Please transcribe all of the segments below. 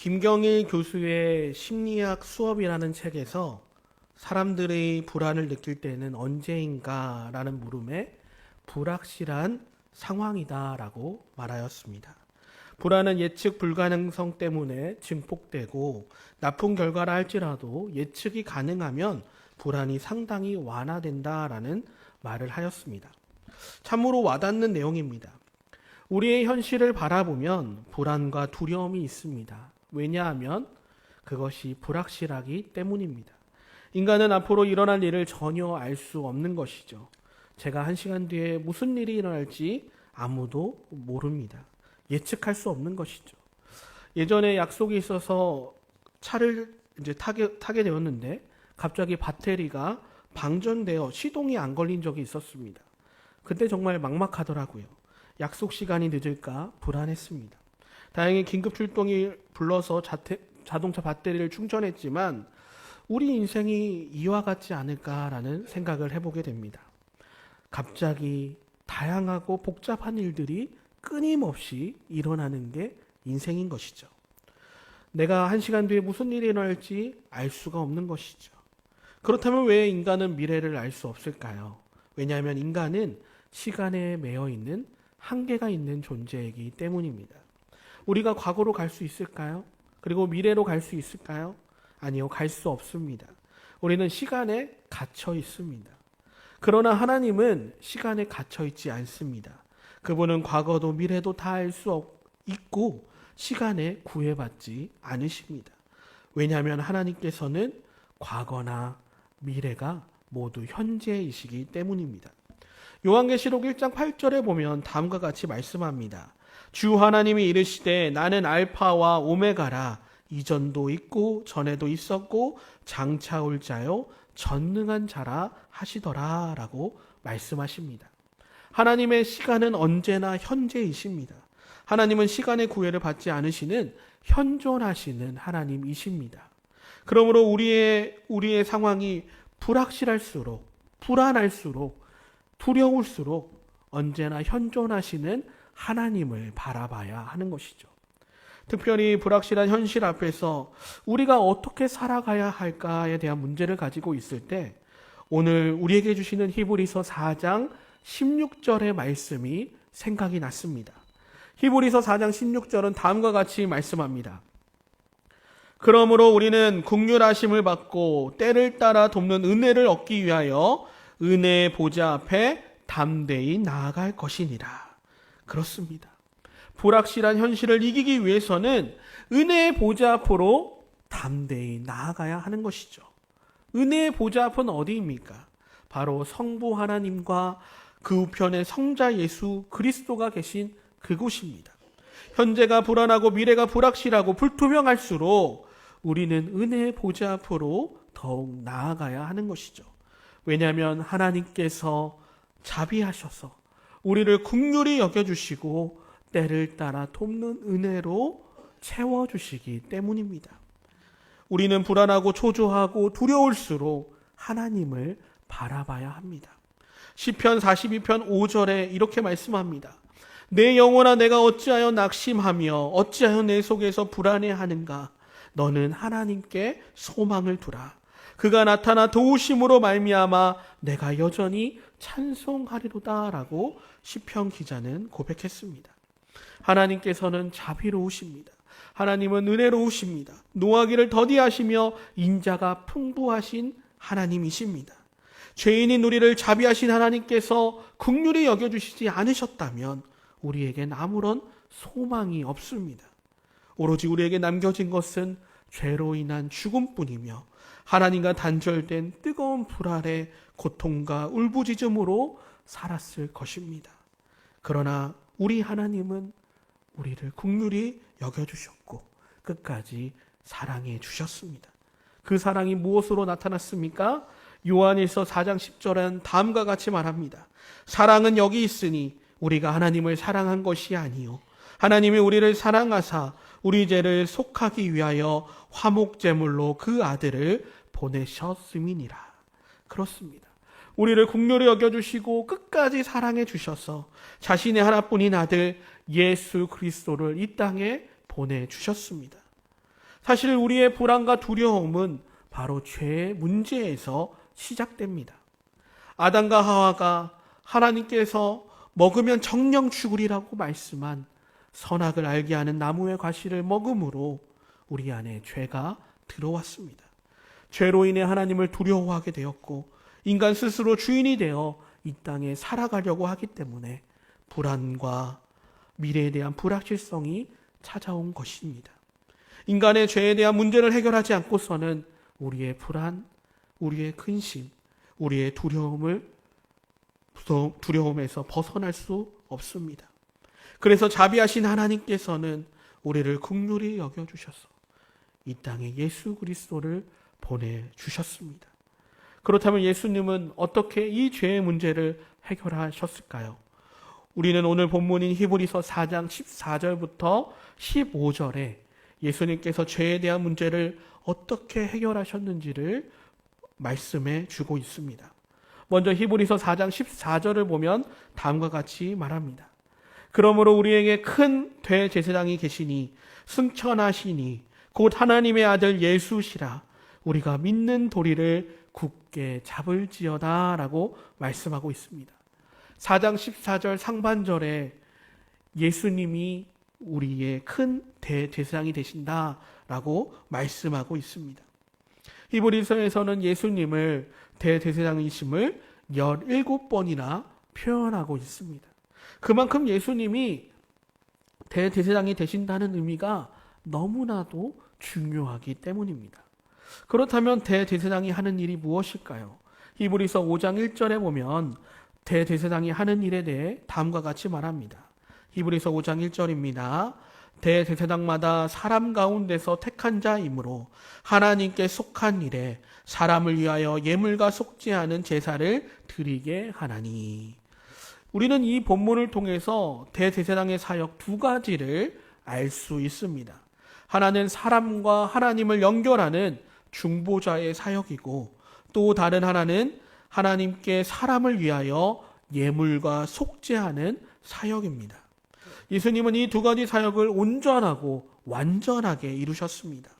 김경일 교수의 심리학 수업이라는 책에서 사람들의 불안을 느낄 때는 언제인가 라는 물음에 불확실한 상황이다라고 말하였습니다. 불안은 예측 불가능성 때문에 증폭되고 나쁜 결과라 할지라도 예측이 가능하면 불안이 상당히 완화된다라는 말을 하였습니다. 참으로 와닿는 내용입니다. 우리의 현실을 바라보면 불안과 두려움이 있습니다. 왜냐하면 그것이 불확실하기 때문입니다. 인간은 앞으로 일어날 일을 전혀 알 수 없는 것이죠. 제가 1시간 뒤에 무슨 일이 일어날지 아무도 모릅니다. 예측할 수 없는 것이죠. 예전에 약속이 있어서 차를 이제 타게 되었는데 갑자기 배터리가 방전되어 시동이 안 걸린 적이 있었습니다. 그때 정말 막막하더라고요. 약속 시간이 늦을까 불안했습니다. 다행히 긴급 출동이 불러서 자동차 배터리를 충전했지만 우리 인생이 이와 같지 않을까라는 생각을 해보게 됩니다. 갑자기 다양하고 복잡한 일들이 끊임없이 일어나는 게 인생인 것이죠. 내가 1시간 뒤에 무슨 일이 일어날지 알 수가 없는 것이죠. 그렇다면 왜 인간은 미래를 알 수 없을까요? 왜냐하면 인간은 시간에 매여 있는 한계가 있는 존재이기 때문입니다. 우리가 과거로 갈 수 있을까요? 그리고 미래로 갈 수 있을까요? 아니요, 갈 수 없습니다. 우리는 시간에 갇혀 있습니다. 그러나 하나님은 시간에 갇혀 있지 않습니다. 그분은 과거도 미래도 다 알 수 있고 시간에 구애받지 않으십니다. 왜냐하면 하나님께서는 과거나 미래가 모두 현재이시기 때문입니다. 요한계시록 1장 8절에 보면 다음과 같이 말씀합니다. 주 하나님이 이르시되 나는 알파와 오메가라. 이전도 있고 전에도 있었고 장차 올 자요 전능한 자라 하시더라 라고 말씀하십니다. 하나님의 시간은 언제나 현재이십니다. 하나님은 시간의 구애를 받지 않으시는 현존하시는 하나님이십니다. 그러므로 우리의 상황이 불확실할수록 불안할수록 두려울수록 언제나 현존하시는 하나님을 바라봐야 하는 것이죠. 특별히 불확실한 현실 앞에서 우리가 어떻게 살아가야 할까에 대한 문제를 가지고 있을 때 오늘 우리에게 주시는 히브리서 4장 16절의 말씀이 생각이 났습니다. 히브리서 4장 16절은 다음과 같이 말씀합니다. 그러므로 우리는 긍휼하심을 받고 때를 따라 돕는 은혜를 얻기 위하여 은혜의 보좌 앞에 담대히 나아갈 것이니라. 그렇습니다. 불확실한 현실을 이기기 위해서는 은혜의 보좌 앞으로 담대히 나아가야 하는 것이죠. 은혜의 보좌 앞은 어디입니까? 바로 성부 하나님과 그 우편에 성자 예수 그리스도가 계신 그곳입니다. 현재가 불안하고 미래가 불확실하고 불투명할수록 우리는 은혜의 보좌 앞으로 더욱 나아가야 하는 것이죠. 왜냐하면 하나님께서 자비하셔서 우리를 긍휼히 여겨주시고 때를 따라 돕는 은혜로 채워주시기 때문입니다. 우리는 불안하고 초조하고 두려울수록 하나님을 바라봐야 합니다. 시편 42편 5절에 이렇게 말씀합니다. 내 영혼아 내가 어찌하여 낙심하며 어찌하여 내 속에서 불안해하는가. 너는 하나님께 소망을 두라. 그가 나타나 도우심으로 말미암아 내가 여전히 찬송하리로다 라고 시편 기자는 고백했습니다. 하나님께서는 자비로우십니다. 하나님은 은혜로우십니다. 노하기를 더디하시며 인자가 풍부하신 하나님이십니다. 죄인인 우리를 자비하신 하나님께서 긍휼히 여겨주시지 않으셨다면 우리에겐 아무런 소망이 없습니다. 오로지 우리에게 남겨진 것은 죄로 인한 죽음뿐이며 하나님과 단절된 뜨거운 불 아래 고통과 울부짖음으로 살았을 것입니다. 그러나 우리 하나님은 우리를 긍휼히 여겨주셨고 끝까지 사랑해 주셨습니다. 그 사랑이 무엇으로 나타났습니까? 요한일서 4장 10절은 다음과 같이 말합니다. 사랑은 여기 있으니 우리가 하나님을 사랑한 것이 아니요 하나님이 우리를 사랑하사 우리 죄를 속하기 위하여 화목제물로 그 아들을 보내셨음이니라. 그렇습니다. 우리를 긍휼히 여겨주시고 끝까지 사랑해 주셔서 자신의 하나뿐인 아들 예수 그리스도를 이 땅에 보내주셨습니다. 사실 우리의 불안과 두려움은 바로 죄의 문제에서 시작됩니다. 아담과 하와가 하나님께서 먹으면 정령 죽으리라고 말씀한 선악을 알게 하는 나무의 과실을 먹음으로 우리 안에 죄가 들어왔습니다. 죄로 인해 하나님을 두려워하게 되었고 인간 스스로 주인이 되어 이 땅에 살아가려고 하기 때문에 불안과 미래에 대한 불확실성이 찾아온 것입니다. 인간의 죄에 대한 문제를 해결하지 않고서는 우리의 불안, 우리의 근심, 우리의 두려움에서 벗어날 수 없습니다. 그래서 자비하신 하나님께서는 우리를 긍휼히 여겨주셔서 이 땅에 예수 그리스도를 보내주셨습니다. 그렇다면 예수님은 어떻게 이 죄의 문제를 해결하셨을까요? 우리는 오늘 본문인 히브리서 4장 14절부터 15절에 예수님께서 죄에 대한 문제를 어떻게 해결하셨는지를 말씀해 주고 있습니다. 먼저 히브리서 4장 14절을 보면 다음과 같이 말합니다. 그러므로 우리에게 큰 대제사장이 계시니 승천하시니 곧 하나님의 아들 예수시라 우리가 믿는 도리를 굳게 잡을지어다 라고 말씀하고 있습니다. 4장 14절 상반절에 예수님이 우리의 큰 대제사장이 되신다라고 말씀하고 있습니다. 히브리서에서는 예수님을 대제사장이심을 17번이나 표현하고 있습니다. 그만큼 예수님이 대제사장이 되신다는 의미가 너무나도 중요하기 때문입니다. 그렇다면 대제사장이 하는 일이 무엇일까요? 히브리서 5장 1절에 보면 대제사장이 하는 일에 대해 다음과 같이 말합니다. 히브리서 5장 1절입니다. 대제사장마다 사람 가운데서 택한 자이므로 하나님께 속한 일에 사람을 위하여 예물과 속죄하는 제사를 드리게 하나니. 우리는 이 본문을 통해서 대제사장의 사역 두 가지를 알 수 있습니다. 하나는 사람과 하나님을 연결하는 중보자의 사역이고 또 다른 하나는 하나님께 사람을 위하여 예물과 속죄하는 사역입니다. 예수님은 이 두 가지 사역을 온전하고 완전하게 이루셨습니다.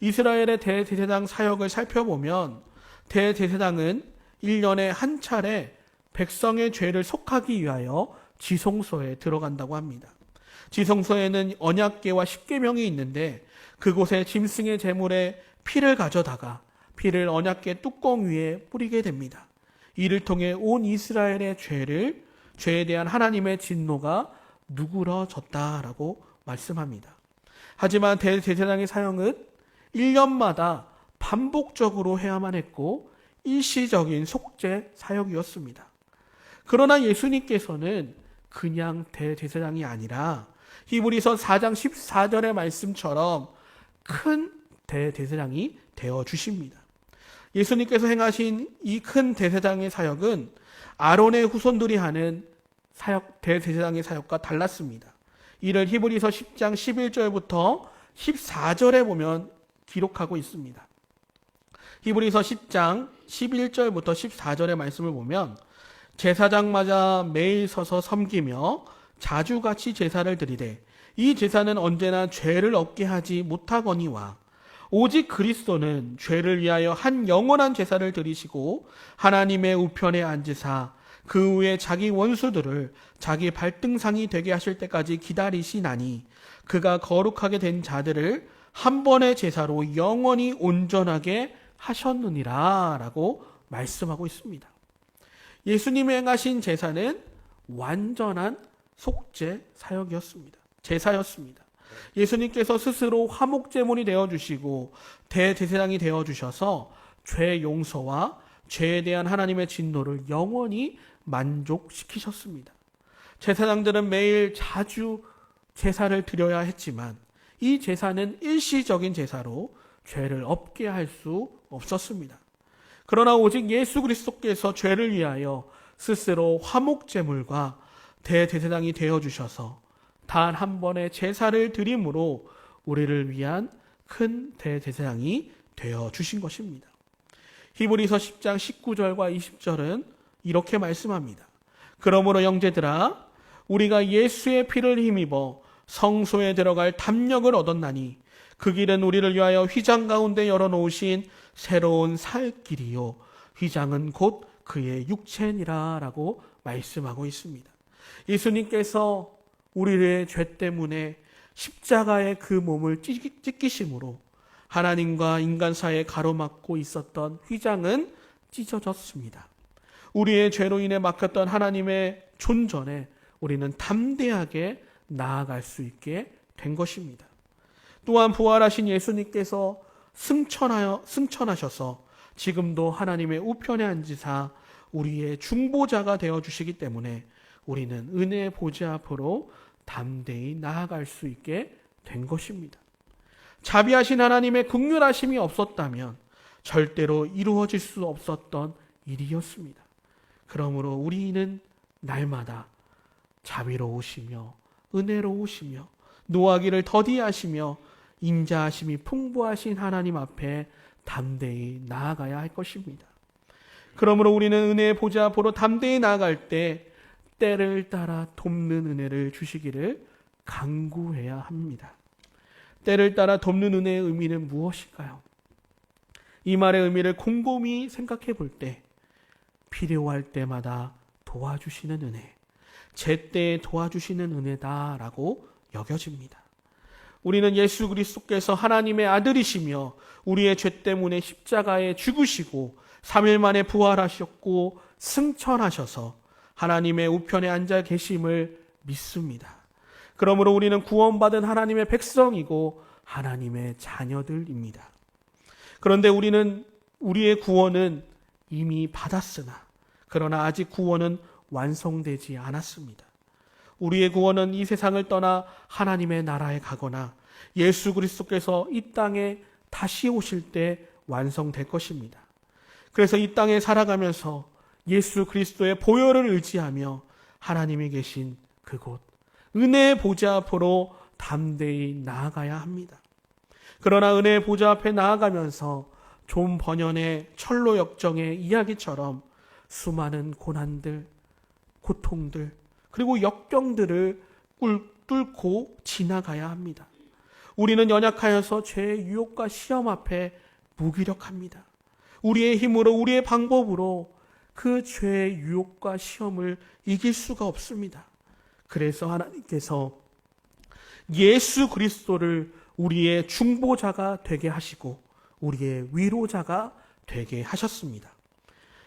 이스라엘의 대제사장 사역을 살펴보면 대제사장은 1년에 한 차례 백성의 죄를 속하기 위하여 지성소에 들어간다고 합니다. 지성소에는 언약궤와 십계명이 있는데 그곳에 짐승의 제물에 피를 가져다가 피를 언약궤 뚜껑 위에 뿌리게 됩니다. 이를 통해 온 이스라엘의 죄에 대한 하나님의 진노가 누그러졌다라고 말씀합니다. 하지만 대제사장의 사역은 1년마다 반복적으로 해야만 했고 일시적인 속죄 사역이었습니다. 그러나 예수님께서는 그냥 대제사장이 아니라 히브리서 4장 14절의 말씀처럼 큰 대제사장이 되어 주십니다. 예수님께서 행하신 이 큰 대제사장의 사역은 아론의 후손들이 하는 대제사장의 사역과 달랐습니다. 이를 히브리서 10장 11절부터 14절에 보면 기록하고 있습니다. 히브리서 10장 11절부터 14절의 말씀을 보면 제사장마다 매일 서서 섬기며 자주같이 제사를 드리되 이 제사는 언제나 죄를 없게 하지 못하거니와 오직 그리스도는 죄를 위하여 한 영원한 제사를 드리시고 하나님의 우편에 앉으사 그 후에 자기 원수들을 자기 발등상이 되게 하실 때까지 기다리시나니 그가 거룩하게 된 자들을 한 번의 제사로 영원히 온전하게 하셨느니라 라고 말씀하고 있습니다. 예수님이 행하신 제사는 완전한 속죄 사역이었습니다. 제사였습니다. 예수님께서 스스로 화목제물이 되어주시고 대제사장이 되어주셔서 죄 용서와 죄에 대한 하나님의 진노를 영원히 만족시키셨습니다. 제사장들은 매일 자주 제사를 드려야 했지만 이 제사는 일시적인 제사로 죄를 없게 할 수 없었습니다. 그러나 오직 예수 그리스도께서 죄를 위하여 스스로 화목제물과 대제사장이 되어주셔서 단 한 번의 제사를 드림으로 우리를 위한 큰 대제사장이 되어주신 것입니다. 히브리서 10장 19절과 20절은 이렇게 말씀합니다. 그러므로 형제들아 우리가 예수의 피를 힘입어 성소에 들어갈 담력을 얻었나니 그 길은 우리를 위하여 휘장 가운데 열어놓으신 새로운 살 길이요 휘장은 곧 그의 육체니라 라고 말씀하고 있습니다. 예수님께서 우리의 죄 때문에 십자가의 그 몸을 찢기심으로 하나님과 인간 사이에 가로막고 있었던 휘장은 찢어졌습니다. 우리의 죄로 인해 막혔던 하나님의 존전에 우리는 담대하게 나아갈 수 있게 된 것입니다. 또한 부활하신 예수님께서 승천하셔서 지금도 하나님의 우편에 앉으사 우리의 중보자가 되어주시기 때문에 우리는 은혜의 보좌 앞으로 담대히 나아갈 수 있게 된 것입니다. 자비하신 하나님의 긍휼하심이 없었다면 절대로 이루어질 수 없었던 일이었습니다. 그러므로 우리는 날마다 자비로우시며 은혜로우시며 노하기를 더디하시며 인자하심이 풍부하신 하나님 앞에 담대히 나아가야 할 것입니다. 그러므로 우리는 은혜의 보좌 앞으로 담대히 나아갈 때 때를 따라 돕는 은혜를 주시기를 간구해야 합니다. 때를 따라 돕는 은혜의 의미는 무엇일까요? 이 말의 의미를 곰곰이 생각해 볼 때 필요할 때마다 도와주시는 은혜, 제때에 도와주시는 은혜다라고 여겨집니다. 우리는 예수 그리스도께서 하나님의 아들이시며 우리의 죄 때문에 십자가에 죽으시고 3일 만에 부활하셨고 승천하셔서 하나님의 우편에 앉아 계심을 믿습니다. 그러므로 우리는 구원받은 하나님의 백성이고 하나님의 자녀들입니다. 그런데 우리의 구원은 이미 받았으나 그러나 아직 구원은 완성되지 않았습니다. 우리의 구원은 이 세상을 떠나 하나님의 나라에 가거나 예수 그리스도께서 이 땅에 다시 오실 때 완성될 것입니다. 그래서 이 땅에 살아가면서 예수 그리스도의 보혈을 의지하며 하나님이 계신 그곳 은혜의 보좌 앞으로 담대히 나아가야 합니다. 그러나 은혜의 보좌 앞에 나아가면서 존 버년의 철로 역정의 이야기처럼 수많은 고난들, 고통들, 그리고 역경들을 뚫고 지나가야 합니다. 우리는 연약하여서 죄의 유혹과 시험 앞에 무기력합니다. 우리의 힘으로, 우리의 방법으로 그 죄의 유혹과 시험을 이길 수가 없습니다. 그래서 하나님께서 예수 그리스도를 우리의 중보자가 되게 하시고 우리의 위로자가 되게 하셨습니다.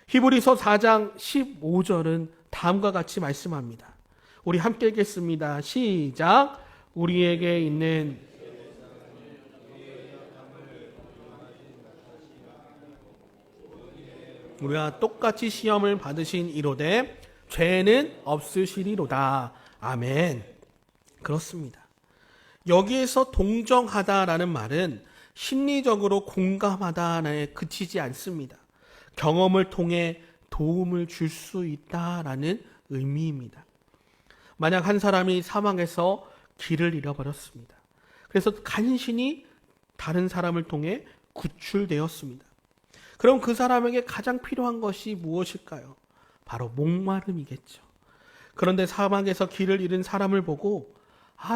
히브리서 4장 15절은 다음과 같이 말씀합니다. 우리 함께 읽겠습니다. 시작. 우리에게 있는 우리와 똑같이 시험을 받으신 이로되 죄는 없으시리로다. 아멘. 그렇습니다. 여기에서 동정하다라는 말은 심리적으로 공감하다에 그치지 않습니다. 경험을 통해 도움을 줄 수 있다라는 의미입니다. 만약 한 사람이 사망해서 길을 잃어버렸습니다. 그래서 간신히 다른 사람을 통해 구출되었습니다. 그럼 그 사람에게 가장 필요한 것이 무엇일까요? 바로 목마름이겠죠. 그런데 사막에서 길을 잃은 사람을 보고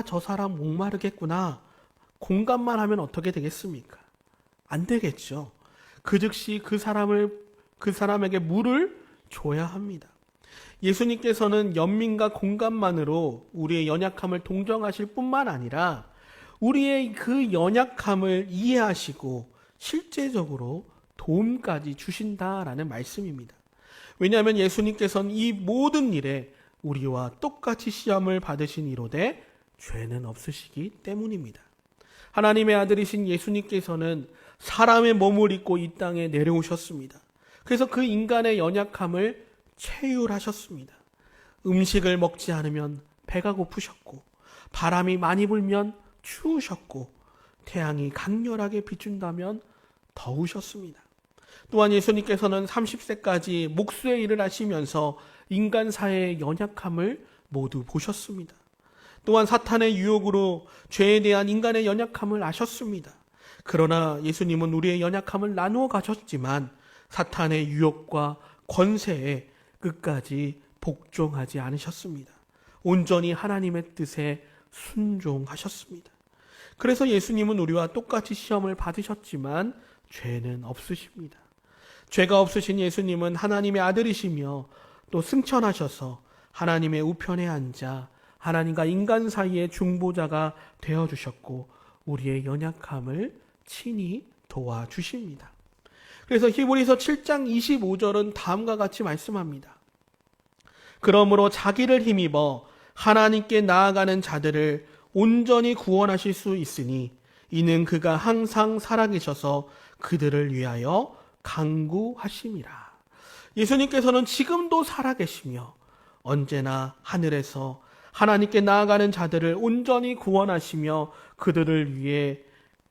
저 사람 목마르겠구나. 공감만 하면 어떻게 되겠습니까? 안 되겠죠. 그 즉시 그 사람에게 물을 줘야 합니다. 예수님께서는 연민과 공감만으로 우리의 연약함을 동정하실 뿐만 아니라 우리의 그 연약함을 이해하시고 실제적으로 도움까지 주신다라는 말씀입니다. 왜냐하면 예수님께서는 이 모든 일에 우리와 똑같이 시험을 받으신 이로되 죄는 없으시기 때문입니다. 하나님의 아들이신 예수님께서는 사람의 몸을 입고 이 땅에 내려오셨습니다. 그래서 그 인간의 연약함을 체휼하셨습니다. 음식을 먹지 않으면 배가 고프셨고 바람이 많이 불면 추우셨고 태양이 강렬하게 비춘다면 더우셨습니다. 또한 예수님께서는 30세까지 목수의 일을 하시면서 인간 사회의 연약함을 모두 보셨습니다. 또한 사탄의 유혹으로 죄에 대한 인간의 연약함을 아셨습니다. 그러나 예수님은 우리의 연약함을 나누어 가셨지만 사탄의 유혹과 권세에 끝까지 복종하지 않으셨습니다. 온전히 하나님의 뜻에 순종하셨습니다. 그래서 예수님은 우리와 똑같이 시험을 받으셨지만 죄는 없으십니다. 죄가 없으신 예수님은 하나님의 아들이시며 또 승천하셔서 하나님의 우편에 앉아 하나님과 인간 사이의 중보자가 되어주셨고 우리의 연약함을 친히 도와주십니다. 그래서 히브리서 7장 25절은 다음과 같이 말씀합니다. 그러므로 자기를 힘입어 하나님께 나아가는 자들을 온전히 구원하실 수 있으니 이는 그가 항상 살아계셔서 그들을 위하여 간구하심이라. 예수님께서는 지금도 살아계시며 언제나 하늘에서 하나님께 나아가는 자들을 온전히 구원하시며 그들을 위해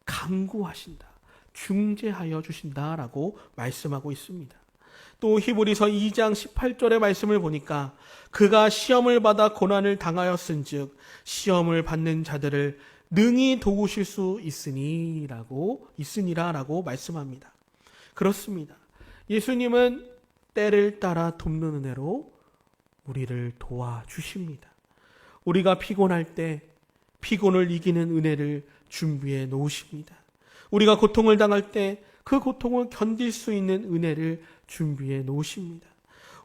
간구하신다. 중재하여 주신다라고 말씀하고 있습니다. 또 히브리서 2장 18절의 말씀을 보니까 그가 시험을 받아 고난을 당하였은즉 시험을 받는 자들을 능히 도우실 수 있으니라고 말씀합니다. 그렇습니다. 예수님은 때를 따라 돕는 은혜로 우리를 도와주십니다. 우리가 피곤할 때 피곤을 이기는 은혜를 준비해 놓으십니다. 우리가 고통을 당할 때 그 고통을 견딜 수 있는 은혜를 준비해 놓으십니다.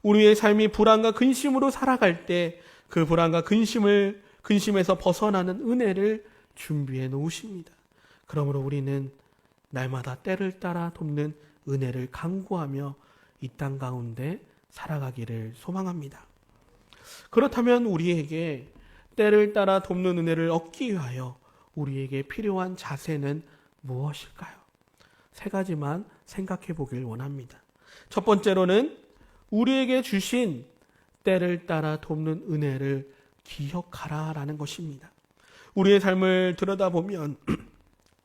우리의 삶이 불안과 근심으로 살아갈 때 그 불안과 근심에서 벗어나는 은혜를 준비해 놓으십니다. 그러므로 우리는 날마다 때를 따라 돕는 은혜를 간구하며 이 땅 가운데 살아가기를 소망합니다. 그렇다면 우리에게 때를 따라 돕는 은혜를 얻기 위하여 우리에게 필요한 자세는 무엇일까요? 세 가지만 생각해 보길 원합니다. 첫 번째로는 우리에게 주신 때를 따라 돕는 은혜를 기억하라라는 것입니다. 우리의 삶을 들여다보면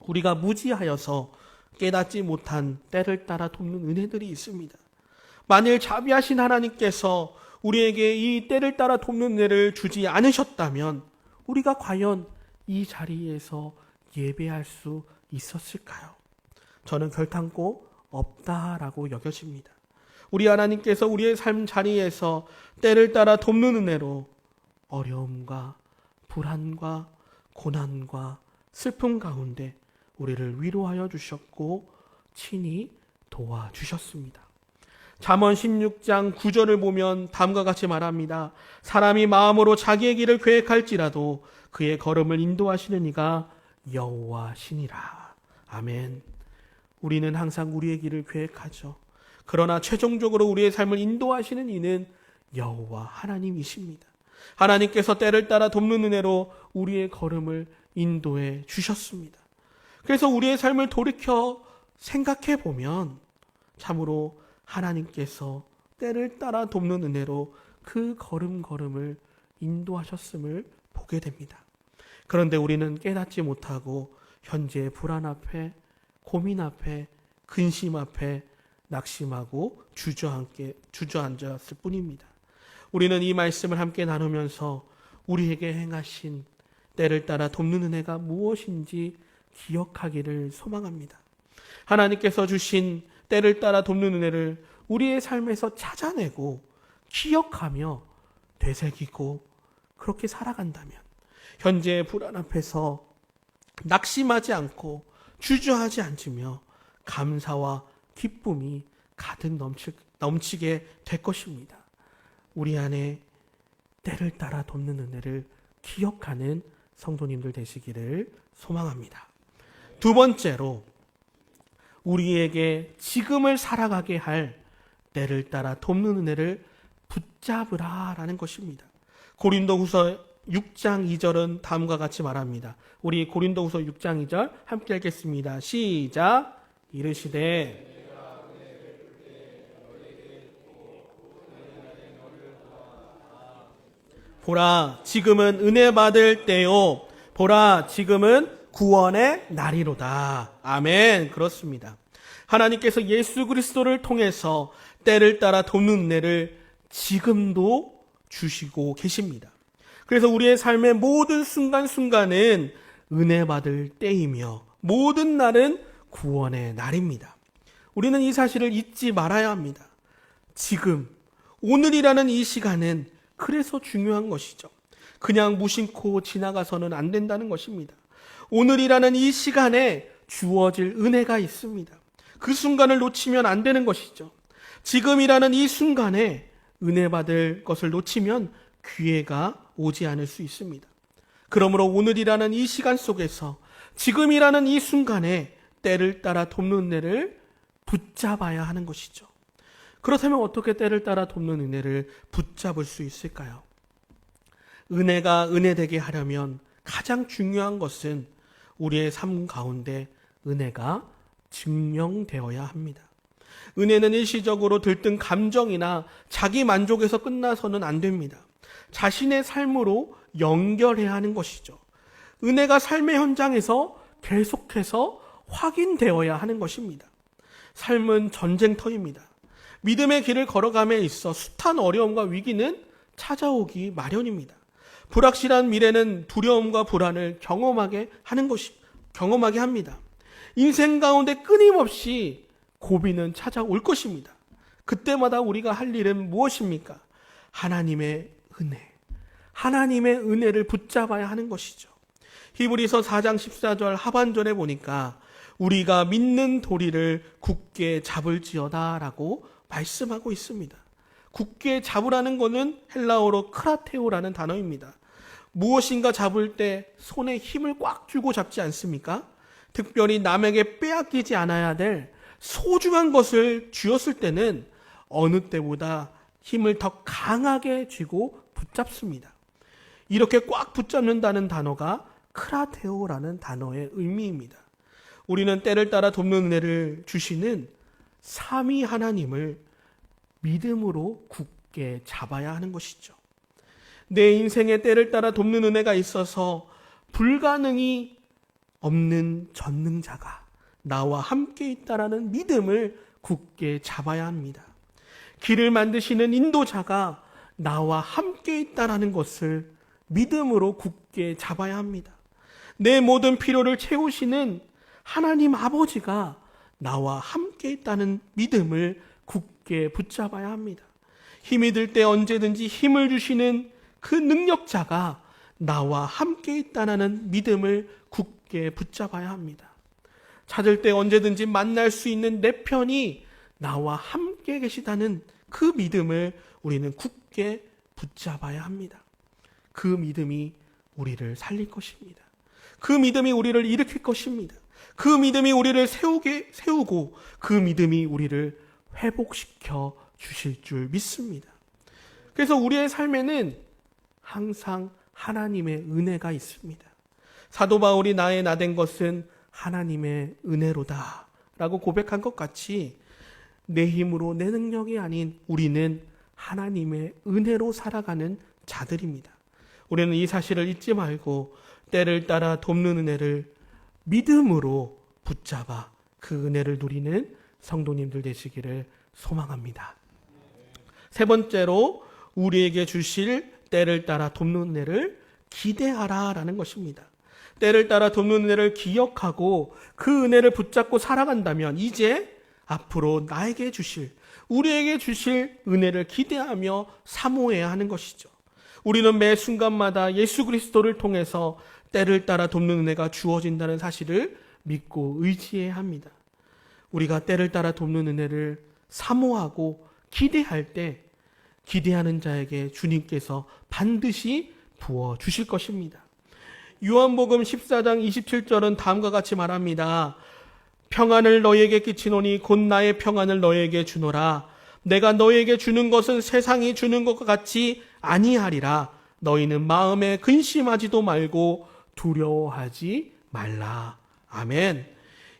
우리가 무지하여서 깨닫지 못한 때를 따라 돕는 은혜들이 있습니다. 만일 자비하신 하나님께서 우리에게 이 때를 따라 돕는 은혜를 주지 않으셨다면 우리가 과연 이 자리에서 예배할 수 있었을까요? 저는 결단코 없다라고 여겨집니다. 우리 하나님께서 우리의 삶 자리에서 때를 따라 돕는 은혜로 어려움과 불안과 고난과 슬픔 가운데 우리를 위로하여 주셨고 친히 도와주셨습니다. 잠언 16장 9절을 보면 다음과 같이 말합니다. 사람이 마음으로 자기의 길을 계획할지라도 그의 걸음을 인도하시는 이가 여호와시니라. 아멘. 우리는 항상 우리의 길을 계획하죠. 그러나 최종적으로 우리의 삶을 인도하시는 이는 여호와 하나님이십니다. 하나님께서 때를 따라 돕는 은혜로 우리의 걸음을 인도해 주셨습니다. 그래서 우리의 삶을 돌이켜 생각해 보면 참으로 하나님께서 때를 따라 돕는 은혜로 그 걸음걸음을 인도하셨음을 보게 됩니다. 그런데 우리는 깨닫지 못하고 현재의 불안 앞에, 고민 앞에, 근심 앞에 낙심하고 주저앉았을 뿐입니다. 우리는 이 말씀을 함께 나누면서 우리에게 행하신 때를 따라 돕는 은혜가 무엇인지 기억하기를 소망합니다. 하나님께서 주신 때를 따라 돕는 은혜를 우리의 삶에서 찾아내고 기억하며 되새기고 그렇게 살아간다면 현재의 불안 앞에서 낙심하지 않고 주저하지 않으며 감사와 기쁨이 가득 넘치게 될 것입니다. 우리 안에 때를 따라 돕는 은혜를 기억하는 성도님들 되시기를 소망합니다. 두 번째로 우리에게 지금을 살아가게 할 때를 따라 돕는 은혜를 붙잡으라라는 것입니다. 고린도후서 6장 2절은 다음과 같이 말합니다. 우리 고린도후서 6장 2절 함께 읽겠습니다. 시작. 이르시되 보라 지금은 은혜 받을 때요 보라 지금은 구원의 날이로다. 아멘. 그렇습니다. 하나님께서 예수 그리스도를 통해서 때를 따라 돕는 은혜를 지금도 주시고 계십니다. 그래서 우리의 삶의 모든 순간순간은 은혜 받을 때이며 모든 날은 구원의 날입니다. 우리는 이 사실을 잊지 말아야 합니다. 지금 오늘이라는 이 시간은 그래서 중요한 것이죠. 그냥 무심코 지나가서는 안 된다는 것입니다. 오늘이라는 이 시간에 주어질 은혜가 있습니다. 그 순간을 놓치면 안 되는 것이죠. 지금이라는 이 순간에 은혜 받을 것을 놓치면 기회가 오지 않을 수 있습니다. 그러므로 오늘이라는 이 시간 속에서 지금이라는 이 순간에 때를 따라 돕는 은혜를 붙잡아야 하는 것이죠. 그렇다면 어떻게 때를 따라 돕는 은혜를 붙잡을 수 있을까요? 은혜가 은혜되게 하려면 가장 중요한 것은 우리의 삶 가운데 은혜가 증명되어야 합니다. 은혜는 일시적으로 들뜬 감정이나 자기 만족에서 끝나서는 안 됩니다. 자신의 삶으로 연결해야 하는 것이죠. 은혜가 삶의 현장에서 계속해서 확인되어야 하는 것입니다. 삶은 전쟁터입니다. 믿음의 길을 걸어감에 있어 숱한 어려움과 위기는 찾아오기 마련입니다. 불확실한 미래는 두려움과 불안을 경험하게 합니다. 인생 가운데 끊임없이 고비는 찾아올 것입니다. 그때마다 우리가 할 일은 무엇입니까? 하나님의 은혜를 붙잡아야 하는 것이죠. 히브리서 4장 14절 하반절에 보니까 우리가 믿는 도리를 굳게 잡을지어다 라고 말씀하고 있습니다. 굳게 잡으라는 것은 헬라어로 크라테오라는 단어입니다. 무엇인가 잡을 때 손에 힘을 꽉 쥐고 잡지 않습니까? 특별히 남에게 빼앗기지 않아야 될 소중한 것을 쥐었을 때는 어느 때보다 힘을 더 강하게 쥐고 붙잡습니다. 이렇게 꽉 붙잡는다는 단어가 크라테오라는 단어의 의미입니다. 우리는 때를 따라 돕는 은혜를 주시는 삼위 하나님을 믿음으로 굳게 잡아야 하는 것이죠. 내 인생에 때를 따라 돕는 은혜가 있어서 불가능이 없는 전능자가 나와 함께 있다라는 믿음을 굳게 잡아야 합니다. 길을 만드시는 인도자가 나와 함께 있다라는 것을 믿음으로 굳게 잡아야 합니다. 내 모든 필요를 채우시는 하나님 아버지가 나와 함께 있다는 믿음을 굳게 붙잡아야 합니다. 힘이 들 때 언제든지 힘을 주시는 그 능력자가 나와 함께 있다는 믿음을 굳게 붙잡아야 합니다. 찾을 때 언제든지 만날 수 있는 내 편이 나와 함께 계시다는 그 믿음을 우리는 굳게 붙잡아야 합니다. 그 믿음이 우리를 살릴 것입니다. 그 믿음이 우리를 일으킬 것입니다. 그 믿음이 우리를 세우고 그 믿음이 우리를 회복시켜 주실 줄 믿습니다. 그래서 우리의 삶에는 항상 하나님의 은혜가 있습니다. 사도 바울이 나의 나된 것은 하나님의 은혜로다 라고 고백한 것 같이 내 힘으로 내 능력이 아닌 우리는 하나님의 은혜로 살아가는 자들입니다. 우리는 이 사실을 잊지 말고 때를 따라 돕는 은혜를 믿음으로 붙잡아 그 은혜를 누리는 성도님들 되시기를 소망합니다. 세 번째로 우리에게 주실 때를 따라 돕는 은혜를 기대하라라는 것입니다. 때를 따라 돕는 은혜를 기억하고 그 은혜를 붙잡고 살아간다면 이제 앞으로 나에게 주실, 우리에게 주실 은혜를 기대하며 사모해야 하는 것이죠. 우리는 매 순간마다 예수 그리스도를 통해서 때를 따라 돕는 은혜가 주어진다는 사실을 믿고 의지해야 합니다. 우리가 때를 따라 돕는 은혜를 사모하고 기대할 때 기대하는 자에게 주님께서 반드시 부어 주실 것입니다. 요한복음 14장 27절은 다음과 같이 말합니다. 평안을 너희에게 끼치노니 곧 나의 평안을 너희에게 주노라. 내가 너희에게 주는 것은 세상이 주는 것과 같이 아니하리라. 너희는 마음에 근심하지도 말고 두려워하지 말라. 아멘.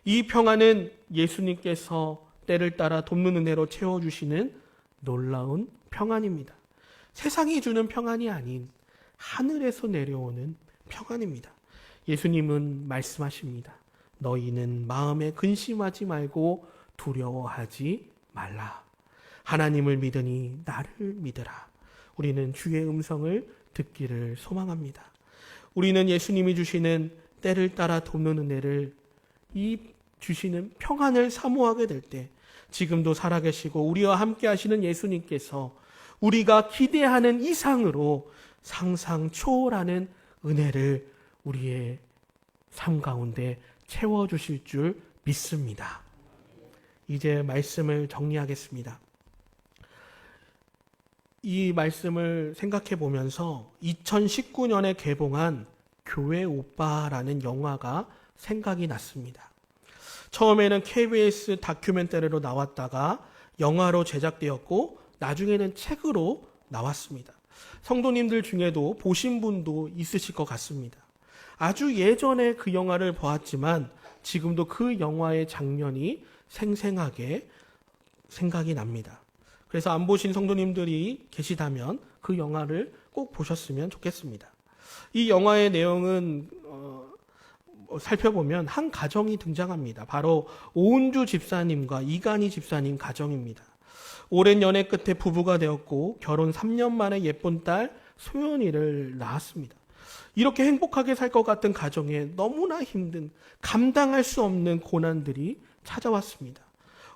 이 평안은 예수님께서 때를 따라 돕는 은혜로 채워주시는 놀라운 평안입니다. 세상이 주는 평안이 아닌 하늘에서 내려오는 평안입니다. 예수님은 말씀하십니다. 너희는 마음에 근심하지 말고 두려워하지 말라. 하나님을 믿으니 나를 믿으라. 우리는 주의 음성을 듣기를 소망합니다. 우리는 예수님이 주시는 때를 따라 돕는 은혜를 이 주시는 평안을 사모하게 될 때 지금도 살아계시고 우리와 함께 하시는 예수님께서 우리가 기대하는 이상으로 상상 초월하는 은혜를 우리의 삶 가운데 채워주실 줄 믿습니다. 이제 말씀을 정리하겠습니다. 이 말씀을 생각해 보면서 2019년에 개봉한 교회 오빠라는 영화가 생각이 났습니다. 처음에는 KBS 다큐멘터리로 나왔다가 영화로 제작되었고 나중에는 책으로 나왔습니다. 성도님들 중에도 보신 분도 있으실 것 같습니다. 아주 예전에 그 영화를 보았지만 지금도 그 영화의 장면이 생생하게 생각이 납니다. 그래서 안 보신 성도님들이 계시다면 그 영화를 꼭 보셨으면 좋겠습니다. 이 영화의 내용은 살펴보면 한 가정이 등장합니다. 바로 오은주 집사님과 이간희 집사님 가정입니다. 오랜 연애 끝에 부부가 되었고 결혼 3년 만에 예쁜 딸 소연이를 낳았습니다. 이렇게 행복하게 살 것 같은 가정에 너무나 힘든, 감당할 수 없는 고난들이 찾아왔습니다.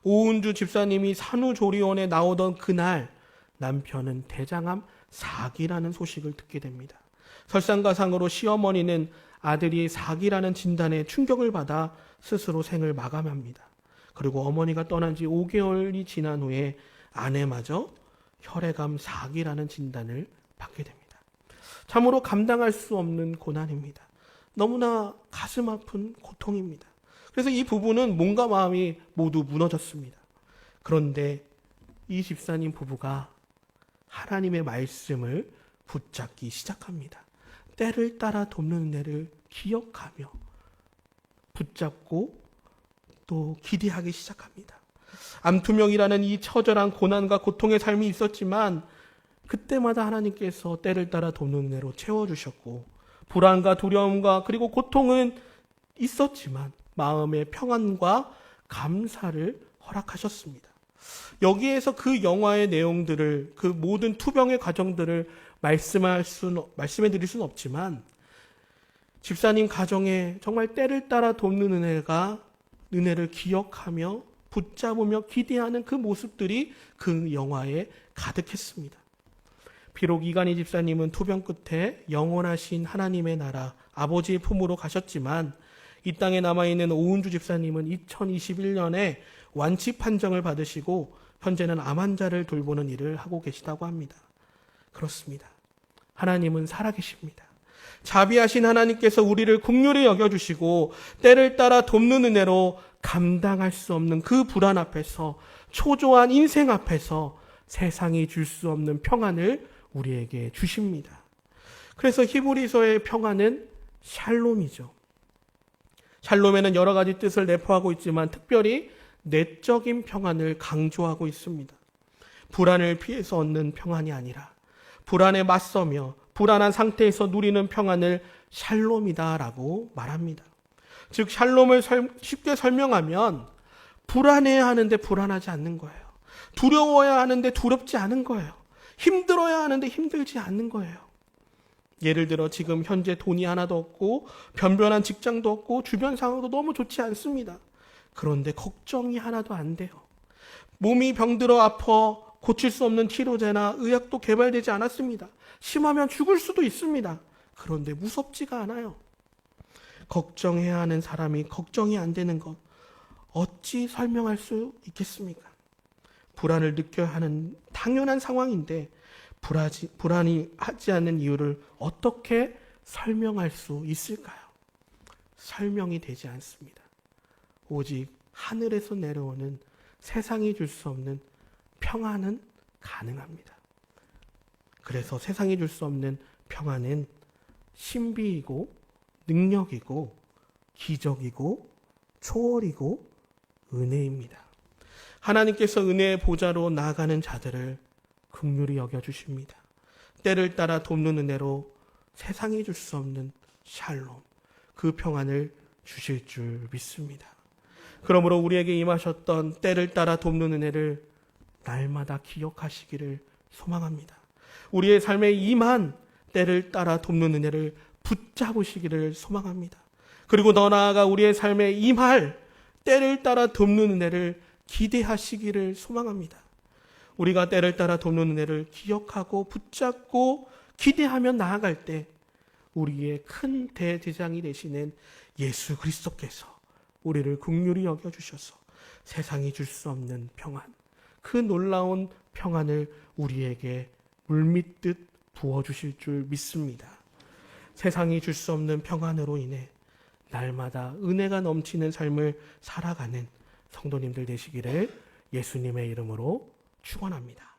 오은주 집사님이 산후조리원에 나오던 그날 남편은 대장암 4기라는 소식을 듣게 됩니다. 설상가상으로 시어머니는 아들이 4기라는 진단에 충격을 받아 스스로 생을 마감합니다. 그리고 어머니가 떠난 지 5개월이 지난 후에 아내마저 혈액암 4기라는 진단을 받게 됩니다. 참으로 감당할 수 없는 고난입니다. 너무나 가슴 아픈 고통입니다. 그래서 이 부부는 몸과 마음이 모두 무너졌습니다. 그런데 이 집사님 부부가 하나님의 말씀을 붙잡기 시작합니다. 때를 따라 돕는 은혜를 기억하며 붙잡고 또 기대하기 시작합니다. 암투명이라는 이 처절한 고난과 고통의 삶이 있었지만 그때마다 하나님께서 때를 따라 돕는 은혜로 채워주셨고 불안과 두려움과 그리고 고통은 있었지만 마음의 평안과 감사를 허락하셨습니다. 여기에서 그 영화의 내용들을, 그 모든 투병의 과정들을 말씀해 드릴 수는 없지만 집사님 가정에 정말 때를 따라 돕는 은혜를 기억하며 붙잡으며 기대하는 그 모습들이 그 영화에 가득했습니다. 비록 이간희 집사님은 투병 끝에 영원하신 하나님의 나라 아버지의 품으로 가셨지만 이 땅에 남아있는 오은주 집사님은 2021년에 완치 판정을 받으시고 현재는 암 환자를 돌보는 일을 하고 계시다고 합니다. 그렇습니다. 하나님은 살아계십니다. 자비하신 하나님께서 우리를 긍휼히 여겨주시고 때를 따라 돕는 은혜로 감당할 수 없는 그 불안 앞에서, 초조한 인생 앞에서 세상이 줄 수 없는 평안을 우리에게 주십니다. 그래서 히브리서의 평안은 샬롬이죠. 샬롬에는 여러 가지 뜻을 내포하고 있지만 특별히 내적인 평안을 강조하고 있습니다. 불안을 피해서 얻는 평안이 아니라 불안에 맞서며 불안한 상태에서 누리는 평안을 샬롬이다라고 말합니다. 즉 샬롬을 쉽게 설명하면 불안해야 하는데 불안하지 않는 거예요. 두려워야 하는데 두렵지 않은 거예요. 힘들어야 하는데 힘들지 않는 거예요. 예를 들어 지금 현재 돈이 하나도 없고 변변한 직장도 없고 주변 상황도 너무 좋지 않습니다. 그런데 걱정이 하나도 안 돼요. 몸이 병들어 아파 고칠 수 없는 치료제나 의학도 개발되지 않았습니다. 심하면 죽을 수도 있습니다. 그런데 무섭지가 않아요. 걱정해야 하는 사람이 걱정이 안 되는 것 어찌 설명할 수 있겠습니까? 불안을 느껴야 하는 당연한 상황인데 불안이 하지 않는 이유를 어떻게 설명할 수 있을까요? 설명이 되지 않습니다. 오직 하늘에서 내려오는 세상이 줄 수 없는 평안은 가능합니다. 그래서 세상이 줄 수 없는 평안은 신비이고 능력이고 기적이고 초월이고 은혜입니다. 하나님께서 은혜의 보좌로 나아가는 자들을 긍휼히 여겨주십니다. 때를 따라 돕는 은혜로 세상이 줄 수 없는 샬롬, 그 평안을 주실 줄 믿습니다. 그러므로 우리에게 임하셨던 때를 따라 돕는 은혜를 날마다 기억하시기를 소망합니다. 우리의 삶에 임한 때를 따라 돕는 은혜를 붙잡으시기를 소망합니다. 그리고 더 나아가 우리의 삶에 임할 때를 따라 돕는 은혜를 기대하시기를 소망합니다. 우리가 때를 따라 돕는 은혜를 기억하고 붙잡고 기대하며 나아갈 때 우리의 큰 대제장이 되시는 예수 그리스도께서 우리를 긍휼히 여겨주셔서 세상이 줄 수 없는 평안, 그 놀라운 평안을 우리에게 물밀듯 부어주실 줄 믿습니다. 세상이 줄 수 없는 평안으로 인해 날마다 은혜가 넘치는 삶을 살아가는 성도님들 되시기를 예수님의 이름으로 축원합니다.